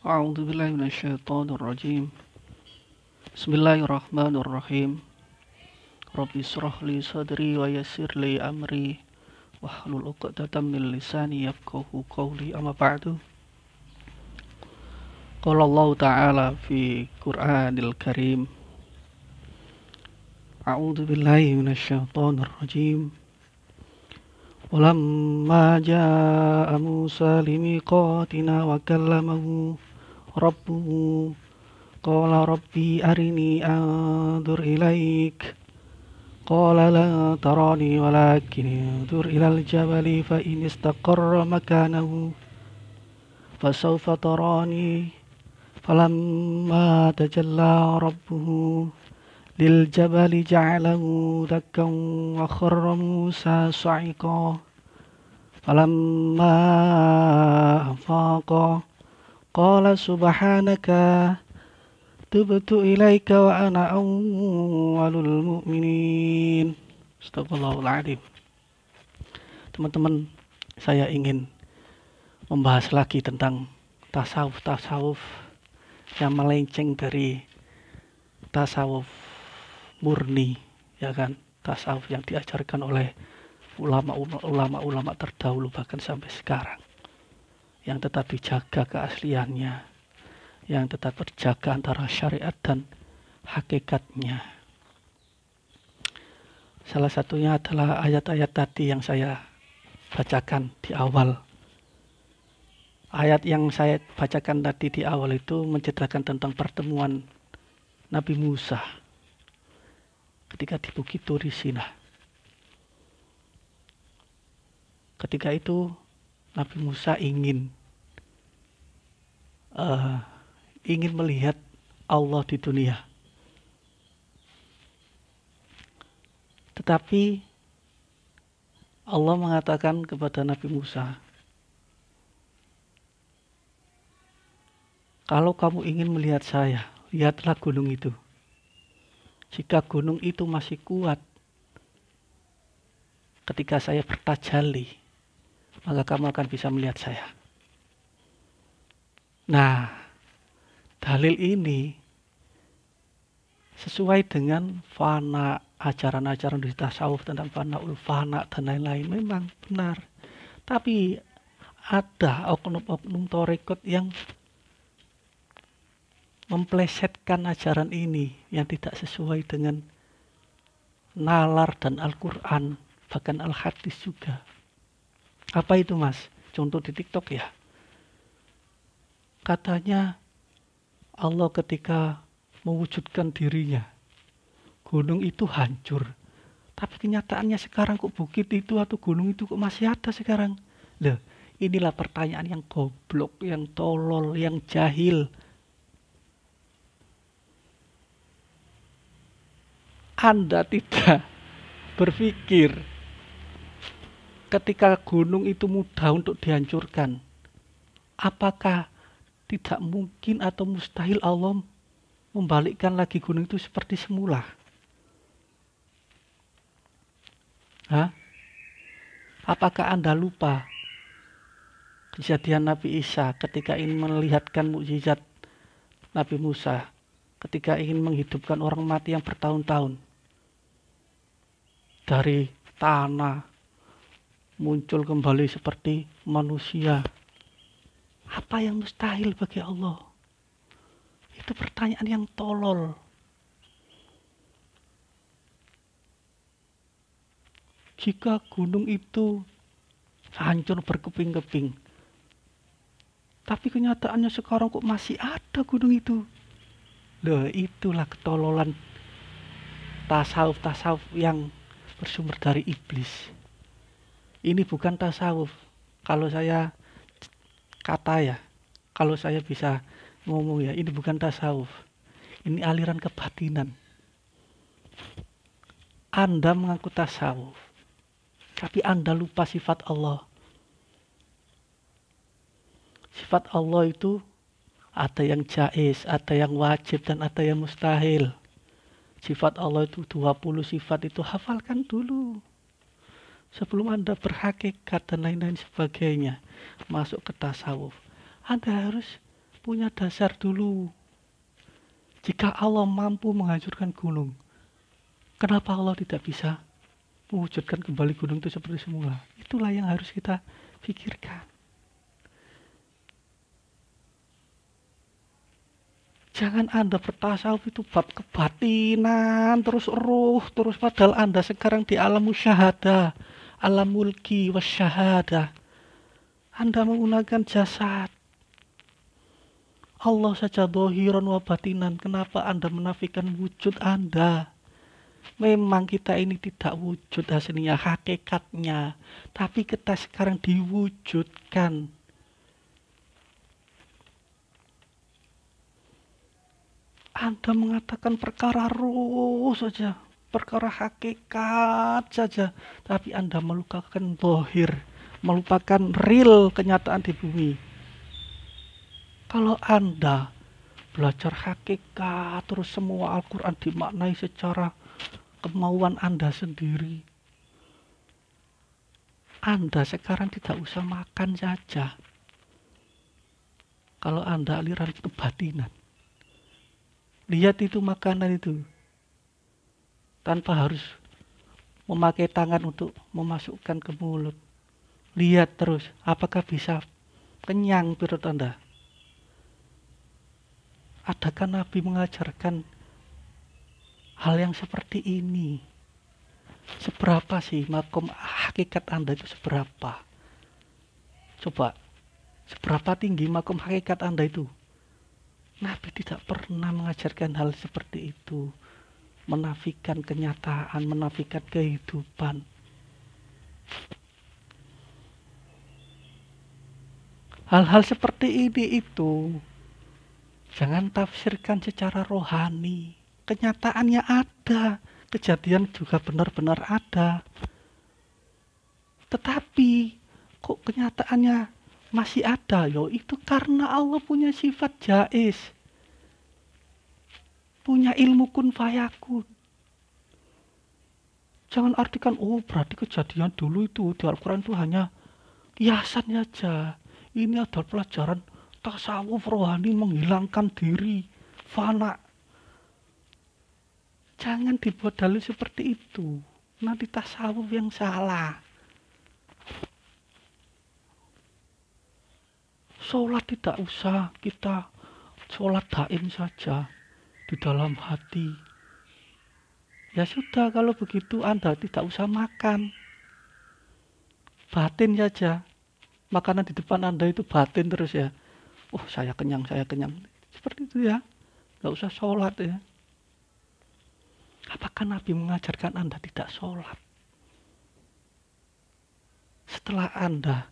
أعوذ بالله من الشيطان الرجيم. بسم الله الرحمن الرحيم. ربي اشرح لي صدري ويسر لي أمري واحلل عقدة من لساني يفقهوا قولي. أما بعد، قال الله تعالى في القرآن الكريم: أعوذ بالله من الشيطان الرجيم. ولما جاء موسى لميقاتنا وكلمه ربه قال ربي أرني أنظر إليك قال لا تراني ولكن انظر إلى الجبل فإن استقر مكانه فسوف تراني فلما تجلى ربه للجبل جعله دكا وخر موسى صعقا فلما أفاق قال سبحانك تبت ilaika wa ana awwalul mu'minin. Astagfirullahaladzim. Teman-teman, saya ingin membahas lagi tentang tasawuf yang melenceng dari tasawuf murni, ya kan? Tasawuf yang diajarkan oleh ulama-ulama terdahulu bahkan sampai sekarang, yang tetap dijaga keasliannya, yang tetap terjaga antara syariat dan hakikatnya. Salah satunya adalah ayat-ayat tadi yang saya bacakan di awal. Ayat yang saya bacakan tadi di awal itu menceritakan tentang pertemuan Nabi Musa ketika di Bukit Turi Sinah. Ketika itu Nabi Musa ingin melihat Allah di dunia. Tetapi Allah mengatakan kepada Nabi Musa, kalau kamu ingin melihat saya, lihatlah gunung itu. Jika gunung itu masih kuat ketika saya bertajalli, maka kamu akan bisa melihat saya. Nah, dalil ini sesuai dengan fana, ajaran-ajaran di tasawuf tentang fanaul fana dan lain-lain, memang benar. Tapi ada oknum-oknum tarekat yang memplesetkan ajaran ini yang tidak sesuai dengan nalar dan Al-Quran, bahkan Al-Hadis juga. Apa itu, Mas? Contoh di TikTok ya. Katanya Allah ketika mewujudkan dirinya, gunung itu hancur. Tapi kenyataannya sekarang kok bukit itu atau gunung itu kok masih ada sekarang? Loh, inilah pertanyaan yang goblok, yang tolol, yang jahil. Anda tidak berpikir ketika gunung itu mudah untuk dihancurkan, apakah tidak mungkin atau mustahil Allah membalikkan lagi gunung itu seperti semula? Apakah Anda lupa kejadian Nabi Isa ketika ingin melihatkan mukjizat Nabi Musa, ketika ingin menghidupkan orang mati yang bertahun-tahun dari tanah muncul kembali seperti manusia? Apa yang mustahil bagi Allah? Itu pertanyaan yang tolol. Jika gunung itu hancur berkeping-keping, tapi kenyataannya sekarang kok masih ada gunung itu. Loh, itulah ketololan tasawuf yang bersumber dari iblis. Ini bukan tasawuf. Kalau saya bisa ngomong ya, ini bukan tasawuf. Ini aliran kebatinan. Anda mengaku tasawuf, tapi Anda lupa sifat Allah. Sifat Allah itu ada yang jaiz, ada yang wajib, dan ada yang mustahil. Sifat Allah itu 20 sifat, itu hafalkan dulu sebelum Anda berhakikat dan lain-lain sebagainya, masuk ke tasawuf. Anda harus punya dasar dulu. Jika Allah mampu menghancurkan gunung, kenapa Allah tidak bisa mewujudkan kembali gunung itu seperti semula? Itulah yang harus kita pikirkan. Jangan Anda bertasawuf itu bab kebatinan, terus ruh, terus padahal Anda sekarang di alam musyahadah, alam mulki wasyahadah. Anda menggunakan jasad. Allah saja dohiron wa batinan. Kenapa Anda menafikan wujud Anda? Memang kita ini tidak wujud aslinya, hakikatnya. Tapi kita sekarang diwujudkan. Anda mengatakan perkara ruh saja, perkara hakikat saja. Tapi Anda melupakan dohir, melupakan real kenyataan di bumi. Kalau Anda belajar hakikat, terus semua Al-Quran dimaknai secara kemauan Anda sendiri, Anda sekarang tidak usah makan saja. Kalau Anda aliran kebatinan, lihat itu makanan itu, tanpa harus memakai tangan untuk memasukkan ke mulut. Lihat terus, apakah bisa kenyang perut Anda? Adakah Nabi mengajarkan hal yang seperti ini? Seberapa sih makom hakikat Anda itu seberapa? Coba, seberapa tinggi makom hakikat Anda itu? Nabi tidak pernah mengajarkan hal seperti itu. Menafikan kenyataan, menafikan kehidupan. Hal-hal seperti ini itu jangan tafsirkan secara rohani. Kenyataannya ada, kejadian juga benar-benar ada. Tetapi kok kenyataannya masih ada? Yo, itu karena Allah punya sifat jaiz, punya ilmu kun fayakun. Jangan artikan, oh berarti kejadian dulu itu di Al-Quran itu hanya kiasan saja. Ini adalah pelajaran tasawuf rohani, menghilangkan diri, fana. Jangan dibuat dalil seperti itu. Nanti tasawuf yang salah. Sholat tidak usah kita sholat daim saja di dalam hati. Ya sudah, kalau begitu Anda tidak usah makan. Batin saja. Makanan di depan Anda itu batin terus ya. Oh, saya kenyang, saya kenyang. Seperti itu ya. Gak usah sholat ya. Apakah Nabi mengajarkan Anda tidak sholat? Setelah Anda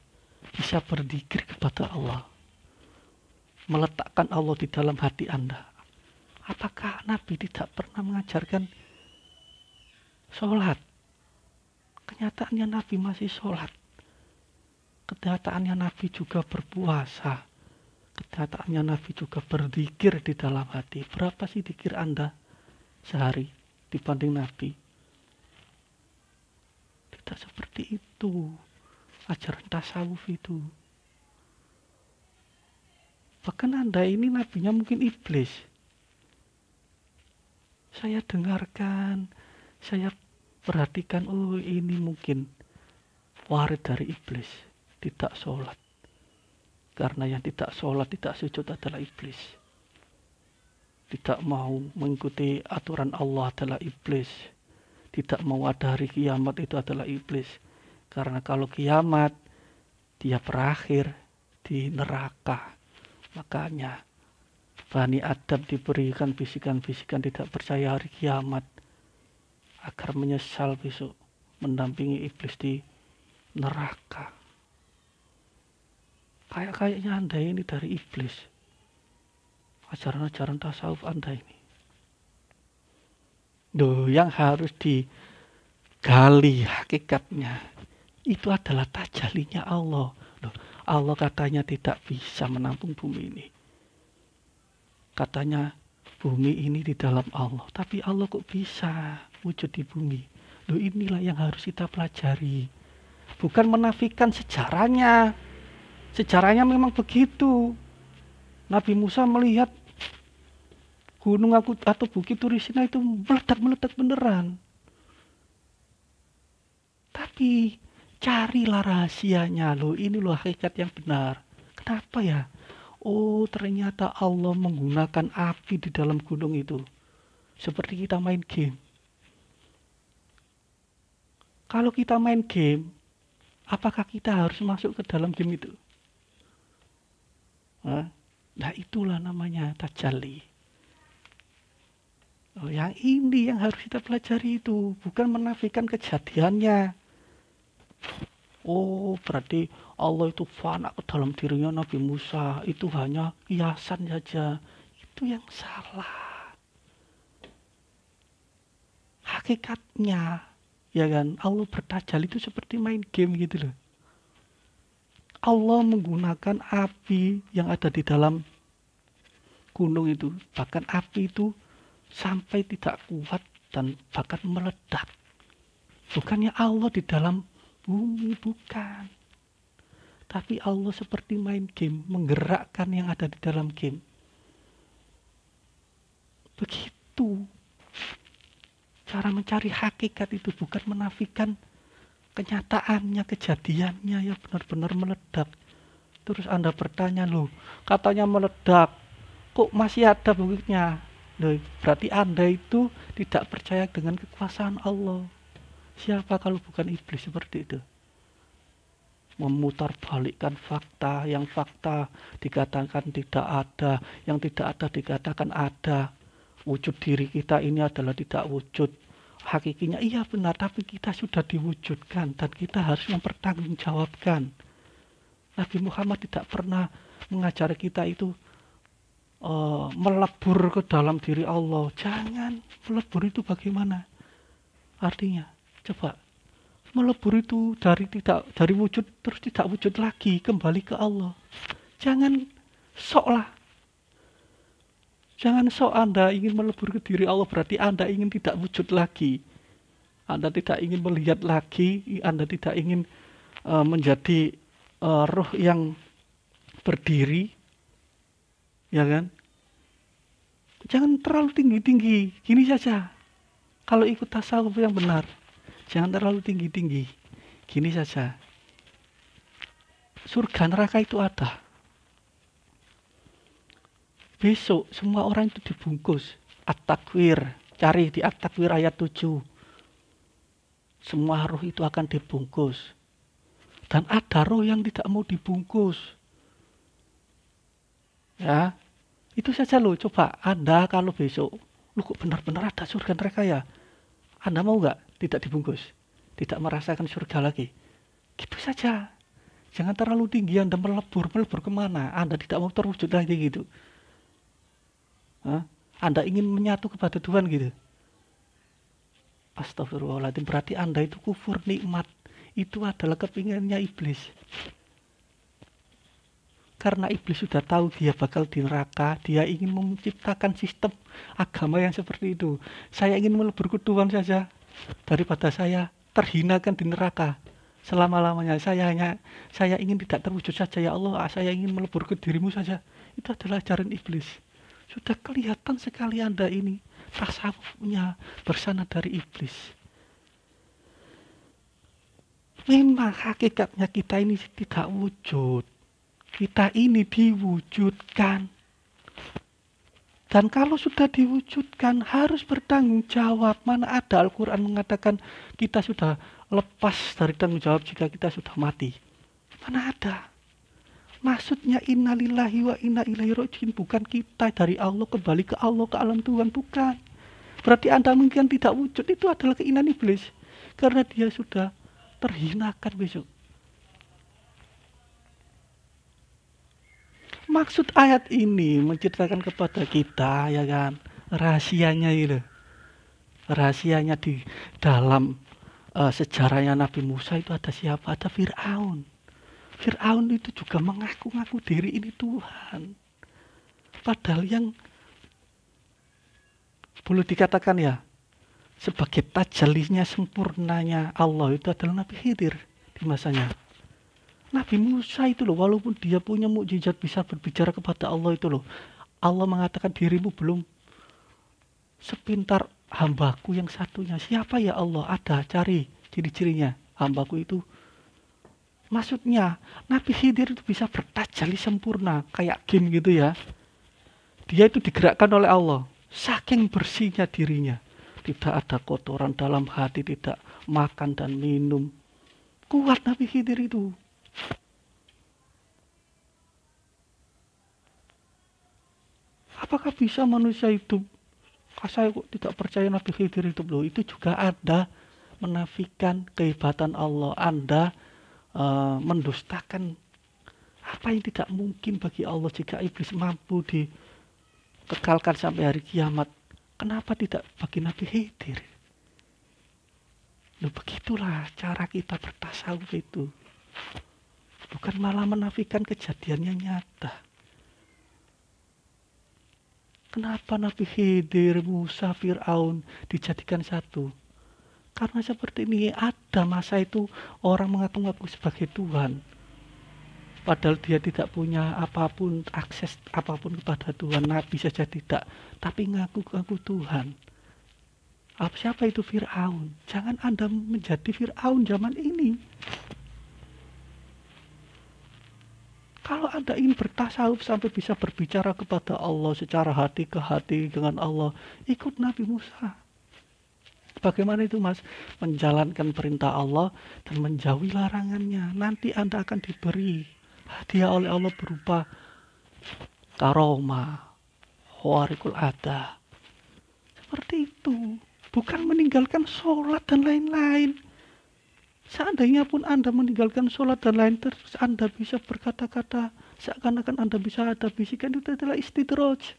bisa berzikir kepada Allah, meletakkan Allah di dalam hati Anda, apakah Nabi tidak pernah mengajarkan sholat? Kenyataannya Nabi masih sholat. Kenyataannya Nabi juga berpuasa. Kenyataannya Nabi juga berzikir di dalam hati. Berapa sih zikir Anda sehari dibanding Nabi? Tidak seperti itu ajaran tasawuf itu. Bahkan Anda ini nabinya mungkin iblis. Saya dengarkan, saya perhatikan, oh ini mungkin warid dari iblis, tidak sholat. Karena yang tidak sholat, tidak sujud adalah iblis. Tidak mau mengikuti aturan Allah adalah iblis. Tidak mau ada hari kiamat itu adalah iblis. Karena kalau kiamat, dia berakhir di neraka. Makanya Bani Adam diberikan bisikan-bisikan tidak percaya hari kiamat, agar menyesal besok mendampingi iblis di neraka. Kayaknya Anda ini dari iblis. Ajaran-ajaran tasawuf Anda ini. Yang harus digali hakikatnya itu adalah tajalinya Allah. Allah katanya tidak bisa menampung bumi ini. Katanya bumi ini di dalam Allah. Tapi Allah kok bisa wujud di bumi? Inilah yang harus kita pelajari. Bukan menafikan sejarahnya. Sejarahnya memang begitu. Nabi Musa melihat gunung atau bukit Turisina itu meledak-meledak beneran. Tapi carilah rahasianya loh, ini loh hakikat yang benar. Kenapa ya? Oh, ternyata Allah menggunakan api di dalam gunung itu. Seperti kita main game. Kalau kita main game, apakah kita harus masuk ke dalam game itu? Nah, itulah namanya tajalli. Oh, yang ini yang harus kita pelajari itu, bukan menafikan kejadiannya. Oh, berarti Allah itu fana ke dalam dirinya Nabi Musa, itu hanya hiasan saja. Itu yang salah. Hakikatnya, ya kan, Allah bertajalli itu seperti main game gitu loh. Allah menggunakan api yang ada di dalam gunung itu, bahkan api itu sampai tidak kuat dan bahkan meledak. Bukannya Allah di dalam bumi, bukan. Tapi Allah seperti main game, menggerakkan yang ada di dalam game. Begitu cara mencari hakikat itu, bukan menafikan kenyataannya, kejadiannya yang benar-benar meledak. Terus Anda bertanya, loh, katanya meledak, kok masih ada bukitnya? Loh, berarti Anda itu tidak percaya dengan kekuasaan Allah. Siapa kalau bukan iblis seperti itu? Memutarbalikkan fakta, yang fakta dikatakan tidak ada, yang tidak ada dikatakan ada. Wujud diri kita ini adalah tidak wujud. Hakikinya iya benar, tapi kita sudah diwujudkan dan kita harus mempertanggungjawabkan. Nabi Muhammad tidak pernah mengajar kita itu melebur ke dalam diri Allah. Jangan. Melebur itu bagaimana artinya? Coba, melebur itu dari wujud terus tidak wujud lagi, kembali ke Allah. Jangan sok Anda ingin melebur ke diri Allah, berarti Anda ingin tidak wujud lagi. Anda tidak ingin melihat lagi, Anda tidak ingin menjadi roh yang berdiri, ya kan? Jangan terlalu tinggi-tinggi, gini saja. Kalau ikut tasawuf yang benar, jangan terlalu tinggi-tinggi, gini saja. Surga neraka itu ada. Besok semua orang itu dibungkus. At-Takwir, cari di At-Takwir ayat 7. Semua roh itu akan dibungkus. Dan ada roh yang tidak mau dibungkus. Ya, itu saja loh. Coba Anda kalau besok, lu kok benar-benar ada surga neraka ya? Anda mau nggak tidak dibungkus? Tidak merasakan surga lagi? Gitu saja. Jangan terlalu tinggi Anda melebur kemana? Anda tidak mau terwujud lagi gitu. Anda ingin menyatu kepada Tuhan gitu. Astagfirullahaladzim, berarti Anda itu kufur nikmat. Itu adalah kepinginannya iblis. Karena iblis sudah tahu dia bakal di neraka, dia ingin menciptakan sistem agama yang seperti itu. Saya ingin melebur ke Tuhan saja daripada saya terhinakan di neraka selama-lamanya. Saya ingin tidak terwujud saja, ya Allah, saya ingin melebur ke dirimu saja. Itu adalah ajaran iblis. Sudah kelihatan sekali Anda ini tasawufnya bersanad dari iblis. Memang hakikatnya kita ini tidak wujud. Kita ini diwujudkan. Dan kalau sudah diwujudkan harus bertanggung jawab. Mana ada Al-Quran mengatakan kita sudah lepas dari tanggung jawab jika kita sudah mati. Mana ada. Maksudnya innalillahi wa inna ilaihi raji'un, bukan kita dari Allah kembali ke Allah, ke alam Tuhan, bukan. Berarti Anda mungkin tidak wujud, itu adalah keinginan iblis. Karena dia sudah terhinakan besok. Maksud ayat ini menceritakan kepada kita, ya kan, rahasianya itu. Rahasianya di dalam sejarahnya Nabi Musa itu ada siapa? Ada Fir'aun. Fir'aun itu juga mengaku-ngaku diri ini Tuhan. Padahal yang boleh dikatakan ya, sebagai tajallinya sempurnanya Allah itu adalah Nabi Khidir di masanya. Nabi Musa itu loh, walaupun dia punya mukjizat bisa berbicara kepada Allah itu loh, Allah mengatakan dirimu belum sepintar hambaku yang satunya. Siapa ya Allah? Ada, cari ciri-cirinya. Hambaku itu, maksudnya Nabi Khidir itu bisa bertajali sempurna kayak game gitu ya. Dia itu digerakkan oleh Allah, saking bersihnya dirinya, tidak ada kotoran dalam hati, tidak makan dan minum. Kuat Nabi Khidir itu. Apakah bisa manusia hidup? Saya kok tidak percaya Nabi Khidir hidup loh. Itu juga ada menafikan kehebatan Allah. Anda mendustakan apa yang tidak mungkin bagi Allah. Jika iblis mampu dikekalkan sampai hari kiamat, kenapa tidak bagi Nabi Khidir? Loh, begitulah cara kita bertasawuf itu. Bukan malah menafikan kejadiannya nyata. Kenapa Nabi Khidir, Musa, Fir'aun dijadikan satu? Karena seperti ini, ada masa itu orang mengaku-ngaku sebagai Tuhan. Padahal dia tidak punya apapun, akses apapun kepada Tuhan. Nabi saja tidak, tapi ngaku-ngaku Tuhan. Siapa itu Fir'aun? Jangan Anda menjadi Fir'aun zaman ini. Kalau Anda ingin bertasawuf sampai bisa berbicara kepada Allah secara hati ke hati dengan Allah, ikut Nabi Musa. Bagaimana itu Mas? Menjalankan perintah Allah dan menjauhi larangannya. Nanti Anda akan diberi hadiah oleh Allah berupa karomah, khawarikul ada. Seperti itu. Bukan meninggalkan sholat dan lain-lain. Seandainya pun Anda meninggalkan sholat dan lain, terus Anda bisa berkata-kata seakan-akan Anda bisa ada bisikan, itu adalah istidraj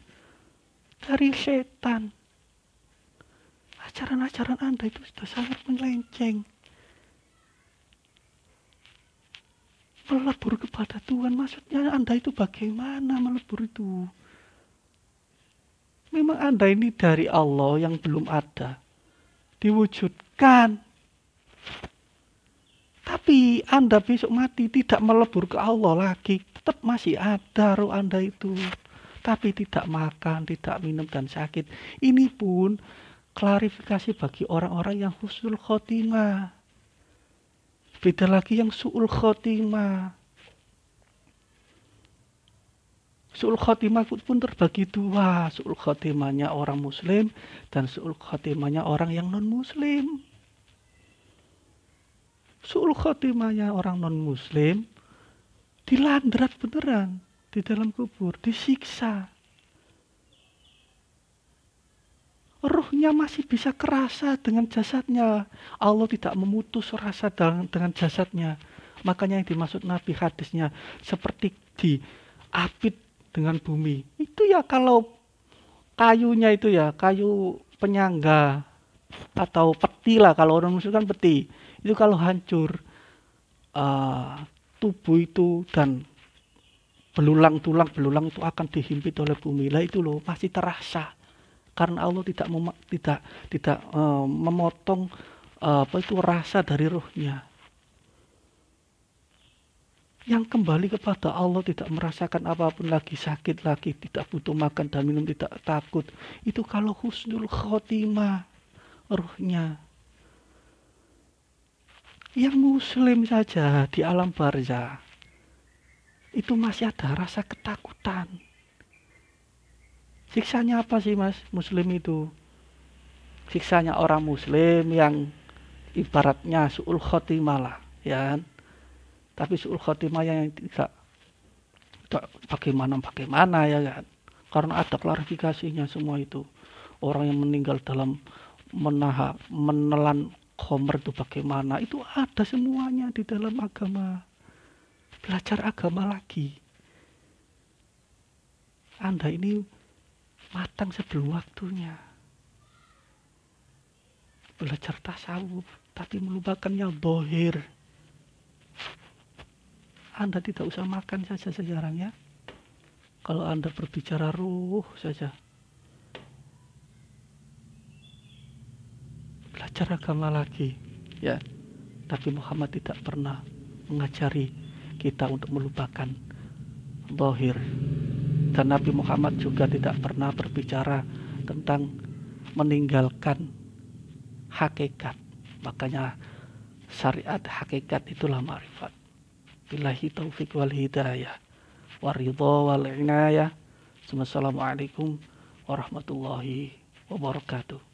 dari setan. Ajaran-ajaran Anda itu sudah sangat melenceng. Melebur kepada Tuhan, maksudnya Anda itu bagaimana melebur itu? Memang Anda ini dari Allah yang belum ada, diwujudkan. Tapi Anda besok mati tidak melebur ke Allah lagi, tetap masih ada roh Anda itu. Tapi tidak makan, tidak minum dan sakit. Ini pun klarifikasi bagi orang-orang yang husnul khotimah. Beda lagi yang su'ul khotimah. Su'ul khotimah pun terbagi dua. Su'ul khotimahnya orang muslim dan su'ul khotimahnya orang yang non muslim. Su'ul khotimahnya orang non muslim dilandrat beneran di dalam kubur, disiksa. Ruhnya masih bisa kerasa dengan jasadnya. Allah tidak memutus rasa dengan jasadnya. Makanya yang dimaksud Nabi hadisnya seperti diapit dengan bumi. Itu ya kalau kayunya itu ya, kayu penyangga atau peti lah, kalau orang muslim kan peti. Itu kalau hancur tubuh itu dan belulang tulang itu akan dihimpit oleh bumi. Lah itu loh masih terasa. Karena Allah tidak memotong rasa dari rohnya. Yang kembali kepada Allah tidak merasakan apapun lagi, sakit lagi, tidak butuh makan dan minum, tidak takut. Itu kalau husnul khotimah rohnya. Yang muslim saja di alam barzah itu masih ada rasa ketakutan. Siksanya apa sih Mas muslim itu? Siksanya orang muslim yang ibaratnya su'ul khotimah lah, ya. Tapi su'ul khotimah yang tidak bagaimana ya kan. Karena ada klarifikasinya semua itu. Orang yang meninggal dalam menelan khomer itu bagaimana, itu ada semuanya di dalam agama. Belajar agama lagi. Anda ini matang sebelum waktunya. Belajar tasawuf tapi melupakan yang dohir. Anda tidak usah makan saja sekarang ya. Kalau Anda berbicara ruh saja. Belajar agama lagi ya. Tapi Muhammad tidak pernah mengajari kita untuk melupakan zahir. Dan Nabi Muhammad juga tidak pernah berbicara tentang meninggalkan hakikat. Makanya syariat hakikat itulah ma'rifat. Billahi taufiq wal hidayah waridha wal inayah. Wassalamualaikum warahmatullahi wabarakatuh.